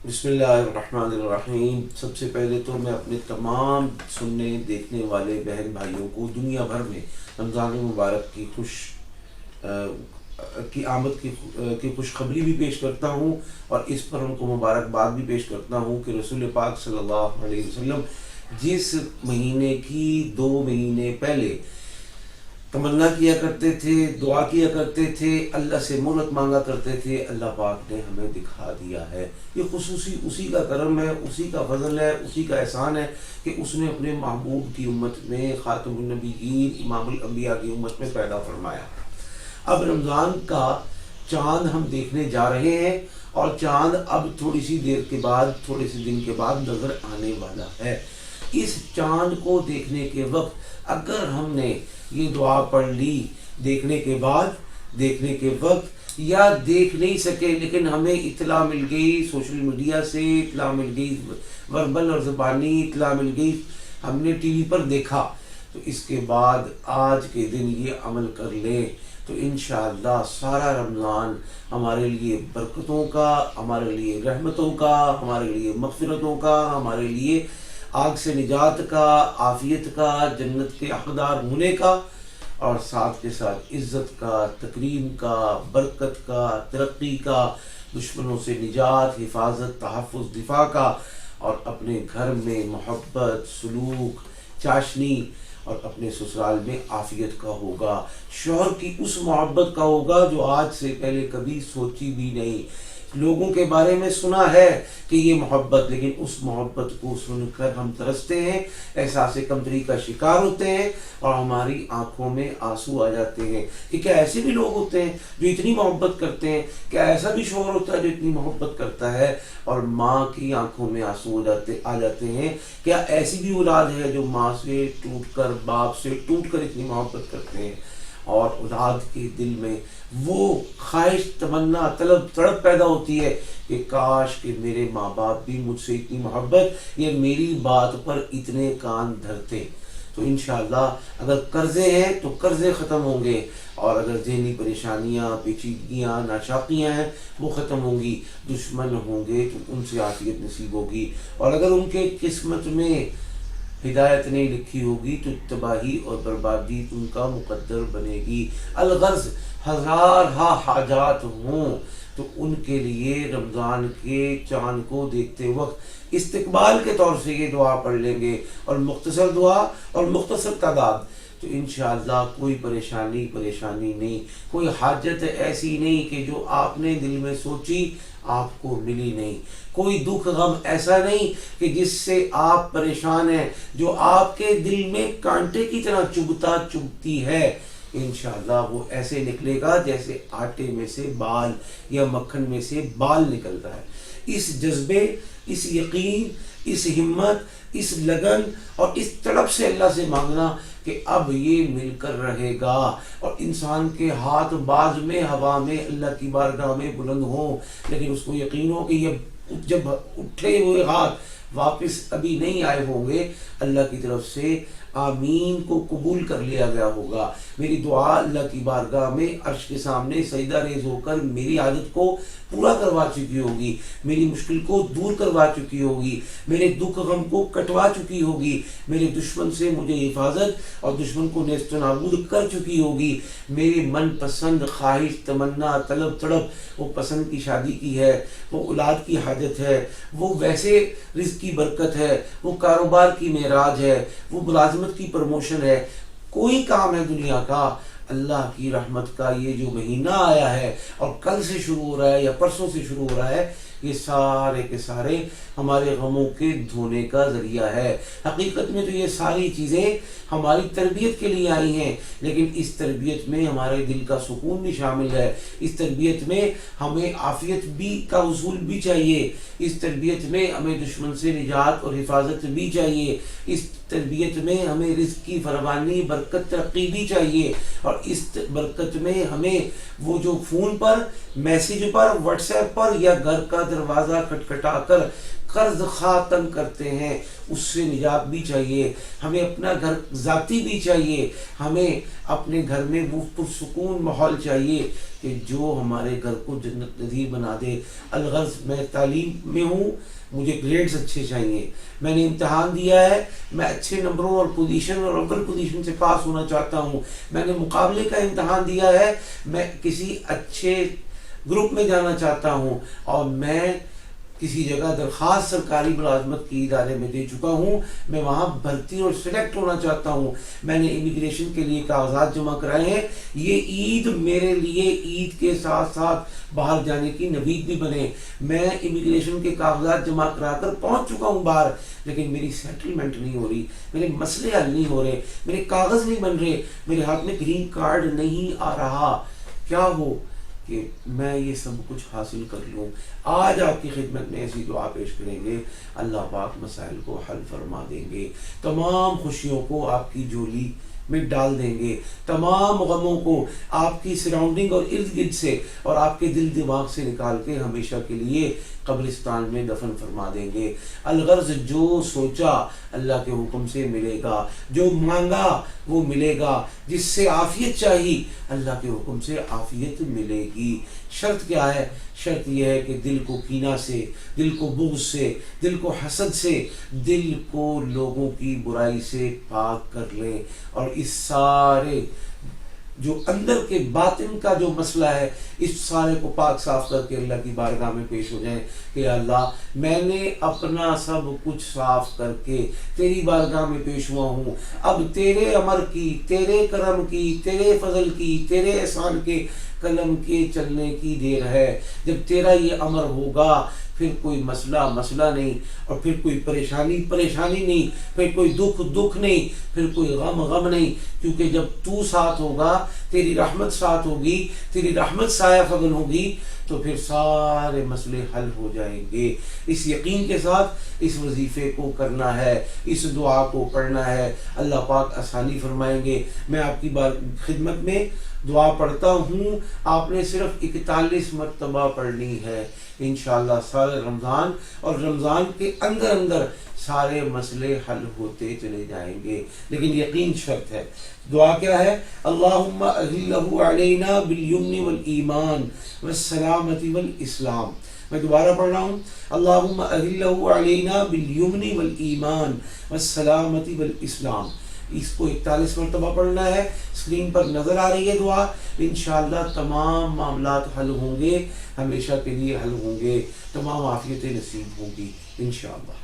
بسم اللہ الرحمن الرحیم۔ سب سے پہلے تو میں اپنے تمام سننے دیکھنے والے بہن بھائیوں کو دنیا بھر میں رمضان مبارک کی آمد کی خوشخبری بھی پیش کرتا ہوں، اور اس پر ان کو مبارکباد بھی پیش کرتا ہوں کہ رسول پاک صلی اللہ علیہ وسلم جس مہینے کی 2 مہینے پہلے تمنا کیا کرتے تھے، دعا کیا کرتے تھے، اللہ سے مہلت مانگا کرتے تھے، اللہ پاک نے ہمیں دکھا دیا ہے۔ یہ خصوصی اسی کا کرم ہے، اسی کا فضل ہے، اسی کا احسان ہے کہ اس نے اپنے محبوب کی امت میں، خاتم النبیین امام الانبیاء کی امت میں پیدا فرمایا۔ اب رمضان کا چاند ہم دیکھنے جا رہے ہیں، اور چاند اب تھوڑی سی دیر کے بعد، تھوڑے سے دن کے بعد نظر آنے والا ہے۔ اس چاند کو دیکھنے کے وقت اگر ہم نے یہ دعا پڑھ لی دیکھنے کے وقت، یا دیکھ نہیں سکے لیکن ہمیں اطلاع مل گئی، سوشل میڈیا سے اطلاع مل گئی، وربل اور زبانی اطلاع مل گئی، ہم نے ٹی وی پر دیکھا، تو اس کے بعد آج کے دن یہ عمل کر لیں تو انشاءاللہ سارا رمضان ہمارے لیے برکتوں کا، ہمارے لیے رحمتوں کا، ہمارے لیے مغفرتوں کا، ہمارے لیے آگ سے نجات کا، عافیت کا، جنت کے حقدار ہونے کا، اور ساتھ کے ساتھ عزت کا، تکریم کا، برکت کا، ترقی کا، دشمنوں سے نجات، حفاظت، تحفظ، دفاع کا، اور اپنے گھر میں محبت، سلوک، چاشنی، اور اپنے سسرال میں عافیت کا ہوگا، شوہر کی اس محبت کا ہوگا جو آج سے پہلے کبھی سوچی بھی نہیں۔ لوگوں کے بارے میں سنا ہے کہ یہ محبت، لیکن اس محبت کو سن کر ہم ترستے ہیں، احساس کمتری کا شکار ہوتے ہیں، اور ہماری آنکھوں میں آنسو آ جاتے ہیں کہ کیا ایسے بھی لوگ ہوتے ہیں جو اتنی محبت کرتے ہیں؟ کیا ایسا بھی شوہر ہوتا ہے جو اتنی محبت کرتا ہے؟ اور ماں کی آنکھوں میں آنسو آ جاتے ہیں، کیا ایسی بھی اولاد ہے جو ماں سے ٹوٹ کر، باپ سے ٹوٹ کر اتنی محبت کرتے ہیں؟ اور اولاد کے دل میں وہ خواہش، تمنا، طلب، تڑپ پیدا ہوتی ہے کہ کاش کہ میرے ماں باپ بھی مجھ سے اتنی محبت یا میری بات پر اتنے کان دھرتے۔ تو انشاءاللہ اگر قرضے ہیں تو قرضے ختم ہوں گے، اور اگر ذہنی پریشانیاں، پیچیدگیاں، ناشاکیاں ہیں وہ ختم ہوں گی، دشمن ہوں گے تو ان سے عافیت نصیب ہوگی، اور اگر ان کے قسمت میں ہدایت نہیں لکھی ہوگی تو تباہی اور بربادی ان کا مقدر بنے گی۔ الغرض ہزار حاجات ہوں تو ان کے لیے رمضان کے چاند کو دیکھتے وقت استقبال کے طور سے یہ دعا پڑھ لیں گے، اور مختصر دعا اور مختصر تعداد، تو انشاءاللہ کوئی پریشانی نہیں، کوئی حاجت ایسی نہیں کہ جو آپ نے دل میں سوچی آپ کو ملی نہیں، کوئی دکھ غم ایسا نہیں کہ جس سے آپ پریشان ہیں، جو آپ کے دل میں کانٹے کی طرح چبھتی ہے، انشاءاللہ وہ ایسے نکلے گا جیسے آٹے میں سے بال یا مکھن میں سے بال نکلتا ہے۔ اس جذبے، اس یقین، اس ہمت، اس لگن اور اس تڑپ سے اللہ سے مانگنا کہ اب یہ مل کر رہے گا، اور انسان کے ہاتھ باز میں، ہوا میں، اللہ کی بارگاہ میں بلند ہوں، لیکن اس کو یقین ہو کہ یہ جب اٹھے ہوئے ہاتھ واپس ابھی نہیں آئے ہوں گے، اللہ کی طرف سے آمین کو قبول کر لیا گیا ہوگا۔ میری دعا اللہ کی بارگاہ میں عرش کے سامنے سجدہ ریز ہو کر میری عادت کو پورا کروا چکی ہوگی، میری مشکل کو دور کروا چکی ہوگی، میرے دکھ غم کو کٹوا چکی ہوگی، میرے دشمن سے مجھے حفاظت اور دشمن کو نیست و نابود کر چکی ہوگی، میری من پسند خواہش، تمنا، طلب، تڑپ، وہ پسند کی شادی کی ہے، وہ اولاد کی حاجت ہے، وہ ویسے رزق کی برکت ہے، وہ کاروبار کی معراج ہے، وہ ملازمت کی پروموشن ہے، کوئی کام ہے دنیا کا، اللہ کی رحمت کا یہ جو مہینہ آیا ہے اور کل سے شروع ہو رہا ہے یا پرسوں سے شروع ہو رہا ہے، یہ سارے کے سارے ہمارے غموں کے دھونے کا ذریعہ ہے۔ حقیقت میں تو یہ ساری چیزیں ہماری تربیت کے لیے آئی ہیں، لیکن اس تربیت میں ہمارے دل کا سکون بھی شامل ہے، اس تربیت میں ہمیں عافیت بھی کا حصول بھی چاہیے، اس تربیت میں ہمیں دشمن سے نجات اور حفاظت بھی چاہیے، اس تربیت میں ہمیں رزق کی فراوانی، برکت، ترقی بھی چاہیے، اور اس برکت میں ہمیں وہ جو فون پر، میسیج پر، واٹس ایپ پر یا گھر کا دروازہ کھٹکھٹا کر قرض خواہ تنگ کرتے ہیں اس سے نجات بھی چاہیے، ہمیں اپنا گھر ذاتی بھی چاہیے، ہمیں اپنے گھر میں وہ پرسکون ماحول چاہیے کہ جو ہمارے گھر کو جنت نظیر بنا دے۔ الغرض میں تعلیم میں ہوں، مجھے گریڈز اچھے چاہیے، میں نے امتحان دیا ہے، میں اچھے نمبروں اور پوزیشن اور اول پوزیشن سے پاس ہونا چاہتا ہوں، میں نے مقابلے کا امتحان دیا ہے، میں کسی اچھے گروپ میں جانا چاہتا ہوں، اور میں کسی جگہ درخواست سرکاری ملازمت کی ادارے میں دے چکا ہوں، میں وہاں بھرتی اور سلیکٹ ہونا چاہتا ہوں، میں نے امیگریشن کے لیے کاغذات جمع کرائے ہیں، یہ عید میرے لیے عید کے ساتھ ساتھ باہر جانے کی نوید بھی بنے۔ میں امیگریشن کے کاغذات جمع کرا کر پہنچ چکا ہوں باہر، لیکن میری سیٹلمنٹ نہیں ہو رہی، میرے مسئلے حل نہیں ہو رہے، میرے کاغذ نہیں بن رہے، میرے ہاتھ میں گرین کارڈ نہیں آ رہا، کیا ہو کہ میں یہ سب کچھ حاصل کر لوں۔ آج آپ کی خدمت میں ایسی دعا پیش کریں گے، اللہ پاک مسائل کو حل فرما دیں گے، تمام خوشیوں کو آپ کی جھولی میں ڈال دیں گے، تمام غموں کو آپ کی سراؤنڈنگ اور ارد گرد سے اور آپ کے دل دماغ سے نکال کے ہمیشہ کے لیے قبرستان میں دفن فرما دیں گے۔ الغرض جو سوچا اللہ کے حکم سے ملے گا، جو مانگا وہ ملے گا، جس سے عافیت چاہیے اللہ کے حکم سے عافیت ملے گی۔ شرط کیا ہے؟ شرط یہ ہے کہ دل کو کینہ سے، دل کو بغض سے، دل کو حسد سے، دل کو لوگوں کی برائی سے پاک کر لیں، اور اس سارے جو اندر کے باطن کا جو مسئلہ ہے اس سارے کو پاک صاف کر کے اللہ کی بارگاہ میں پیش ہو جائیں کہ اللہ میں نے اپنا سب کچھ صاف کر کے تیری بارگاہ میں پیش ہوا ہوں، اب تیرے امر کی، تیرے کرم کی، تیرے فضل کی، تیرے احسان کے قلم کے چلنے کی دیر ہے۔ جب تیرا یہ امر ہوگا پھر کوئی مسئلہ نہیں، اور پھر کوئی پریشانی نہیں، پھر کوئی دکھ نہیں، پھر کوئی غم نہیں، کیونکہ جب تو ساتھ ہوگا، تیری رحمت ساتھ ہوگی، تیری رحمت سایہ فگن ہوگی، تو پھر سارے مسئلے حل ہو جائیں گے۔ اس یقین کے ساتھ اس وظیفے کو کرنا ہے، اس دعا کو پڑھنا ہے، اللہ پاک آسانی فرمائیں گے۔ میں آپ کی خدمت میں دعا پڑھتا ہوں، آپ نے صرف 41 مرتبہ پڑھنی ہے انشاءاللہ سارے رمضان، اور رمضان کے اندر سارے مسئلے حل ہوتے چلے جائیں گے، لیکن یقین شرط ہے۔ دعا کیا ہے؟ اللہم اہلہ علینا بالیمن والایمان والسلامۃ والاسلام۔ میں دوبارہ پڑھ رہا ہوں، اللہم اہلہ علینا بالیمن والایمان والسلامۃ والاسلام۔ اس کو 41 مرتبہ پڑھنا ہے، اسکرین پر نظر آ رہی ہے دعا، انشاءاللہ تمام معاملات حل ہوں گے، ہمیشہ کے لیے حل ہوں گے، تمام عافیتیں نصیب ہوں گی انشاءاللہ۔